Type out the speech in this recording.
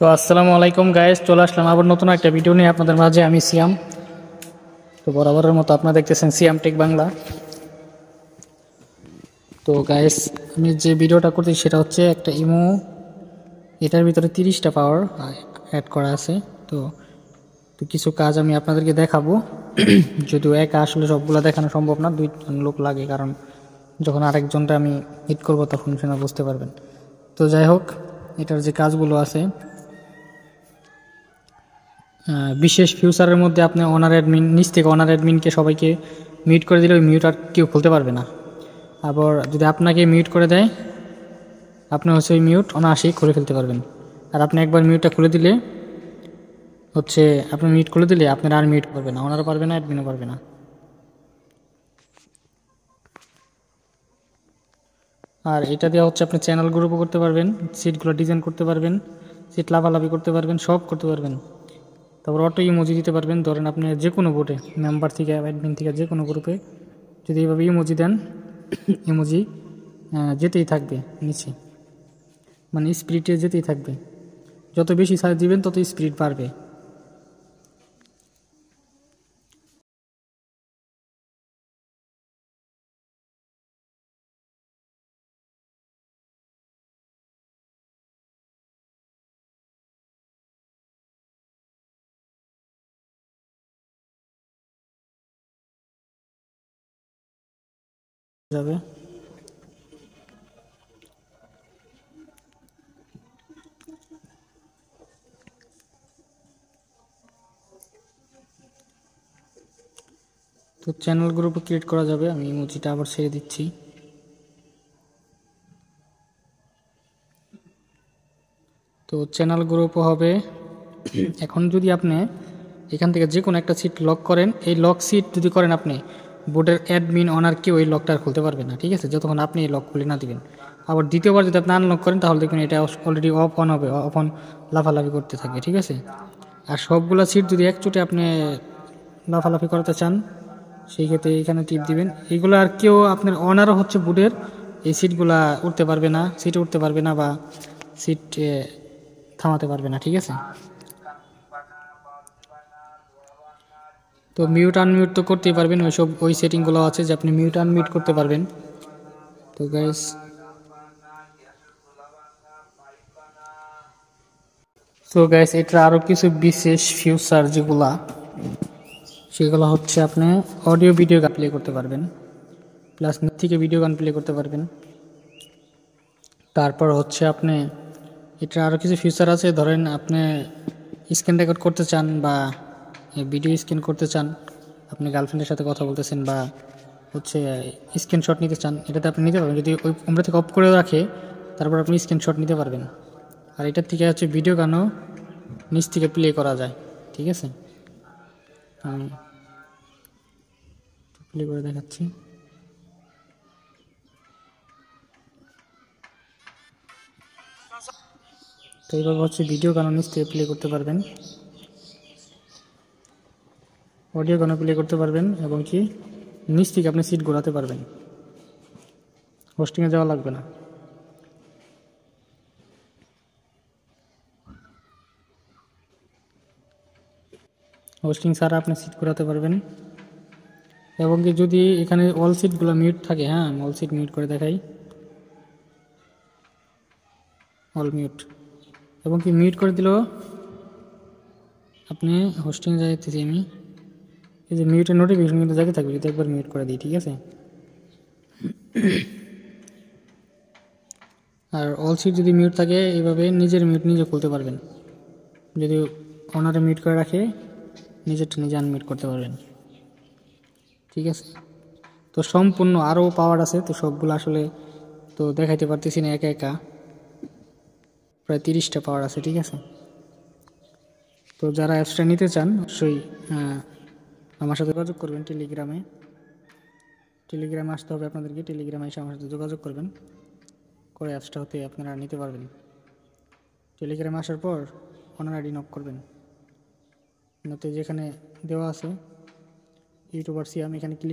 তো আসসালামু আলাইকুম গাইস, চলে আসলাম আবার নতুন একটা ভিডিও নিয়ে আপনাদের মাঝে। আমি সিয়াম। তো বরাবরের মতো আপনারা দেখতেছেন সিয়াম টেক বাংলা। তো গাইস, আমি যে ভিডিওটা করছি সেটা হচ্ছে একটা ইমো, এটার ভিতরে 30টা পাওয়ার অ্যাড করা আছে। তো তো কিছু কাজ আমি আপনাদেরকে দেখাবো। যদিও একা আসলে সবগুলো দেখানো সম্ভব না, দুইজন লোক লাগে, কারণ যখন আরেকজনটা আমি হিট করবো তখন সেটা বুঝতে পারবেন। তো যাই হোক, এটার যে কাজগুলো আছে, বিশেষ ফিউচারের মধ্যে আপনি অনার অ্যাডমিন, নিচ থেকে অনার অ্যাডমিনকে সবাইকে মিউট করে দিলে ওই মিউট আর কেউ খুলতে পারবে না। আবার যদি আপনাকে মিউট করে দেয়, আপনি হচ্ছে ওই মিউট অনায়াসেই খুলে ফেলতে পারবেন। আর আপনি একবার মিউটটা খুলে দিলে হচ্ছে, আপনি মিউট খুলে দিলে আপনার আর মিউট পারবে না, ওনারও পারবে না, অ্যাডমিনও পারবে না। আর এটা দেওয়া হচ্ছে আপনি চ্যানেল গ্রুপও করতে পারবেন, সিটগুলো ডিজাইন করতে পারবেন, সিট লাভালাভি করতে পারবেন, সব করতে পারবেন। তারপর অটো ইমোজি দিতে পারবেন। ধরেন আপনি যে কোনো বোর্ডে, মেম্বার থেকে অ্যাডমিন থেকে যে কোনো গ্রুপে যদি এইভাবে ইমোজি দেন, ইমোজি যেতেই থাকবে নিচে, মানে স্পিরিটে যেতেই থাকবে। যত বেশি সাইজ দিবেন তত স্পিরিট বাড়বে। যাবে। তো চ্যানেল গ্রুপও ক্রিয়েট করা যাবে। আমি ইমোজিটা আবার ছেড়ে দিচ্ছি। তো চ্যানেল গ্রুপও হবে। এখন যদি আপনি এখান থেকে যে কোনো একটা সিট লক করেন, এই লক সিট যদি করেন আপনি, বোর্ডের অ্যাডমিন অনার কেউ এই লকটা খুলতে পারবে না, ঠিক আছে, যতক্ষণ আপনি এই লক খুলে না দিবেন। আবার দ্বিতীয়বার যদি আপনি আনলক করেন তাহলে দেখবেন এটা অলরেডি অফ অন হবে, অফ অন লাফালাফি করতে থাকবে, ঠিক আছে। আর সবগুলো সিট যদি একচোটে আপনি লাফালাফি করাতে চান, সেই ক্ষেত্রে এখানে টিপ দিবেন। এইগুলো আর কেউ, আপনার অনারও হচ্ছে বোর্ডের, এই সিটগুলা উঠতে পারবে না, সিটে উঠতে পারবে না, বা সিট থামাতে পারবে না, ঠিক আছে। তো মিউট আনমিউট তো করতেই পারবেন, ওই সেটিংগুলো আছে যে আপনি মিউট আনমিউট করতে পারবেন। তো গাইস, এটা আরও কিছু বিশেষ ফিউচার যেগুলা, সেগুলো হচ্ছে আপনি অডিও ভিডিও গান প্লে করতে পারবেন, প্লাস নেট থেকে ভিডিও গান প্লে করতে পারবেন। তারপর হচ্ছে আপনি, এটা আরও কিছু ফিচার আছে। ধরেন আপনি স্ক্রিন রেকর্ড করতে চান বা ভিডিও স্ক্রিন করতে চান, আপনি গার্লফ্রেন্ডের সাথে কথা বলতেছেন, বা হচ্ছে স্ক্রিনশট নিতে চান, এটাতে আপনি নিতে পারবেন। যদি ওই ক্যামেরা থেকে অফ করে রাখে, তারপর আপনি স্ক্রিনশট নিতে পারবেন। আর এটার থেকে হচ্ছে ভিডিও গানও নিচ থেকে প্লে করা যায়, ঠিক আছে। আমি প্লে করে দেখাচ্ছি। তো এইভাবে হচ্ছে ভিডিও গানও নিচ থেকে প্লে করতে পারবেন, অডিও গানও প্লে করতে পারবেন, এবং কি নিচ থেকে আপনি সিট ঘোরাতে পারবেন, হোস্টিংয়ে যাওয়া লাগবে না। হোস্টিং ছাড়া আপনি সিট ঘোরাতে পারবেন। এবং কি যদি এখানে অল সিটগুলো মিউট থাকে, হ্যাঁ আমি অল সিট মিউট করে দেখাই, অল মিউট, এবং কি মিউট করে দিলেও আপনি হোস্টিং যাইতেছি আমি, এই যে মিউটের নোটিফিকেশন কিন্তু জায়গায় থাকবে যদি একবার মিউট করে দিই, ঠিক আছে। আর অল সিট যদি মিউট থাকে, এইভাবে নিজের মিউট নিজে খুলতে পারবেন। যদি অনারে মিউট করে রাখে, নিজেরটা নিজে আনমিউট করতে পারবেন, ঠিক আছে। তো সম্পূর্ণ আরও পাওয়ার আছে, তো সবগুলো আসলে তো দেখাইতে পারতেছি না একা একা, প্রায় 30টা পাওয়ার আছে, ঠিক আছে। তো যারা অ্যাপসটা নিতে চান অবশ্যই আমার সাথে যোগাযোগ করবেন টেলিগ্রামে। টেলিগ্রামে আসতে হবে আপনাদেরকে, টেলিগ্রামে এসে আমার সাথে যোগাযোগ করবেন, করে অ্যাপসটা হতে আপনারা নিতে পারবেন। টেলিগ্রামে আসার পর অনার আইডি নক করবেন, নতে যেখানে দেওয়া আছে ইউটিউবার সিয়াম, এখানে ক্লিক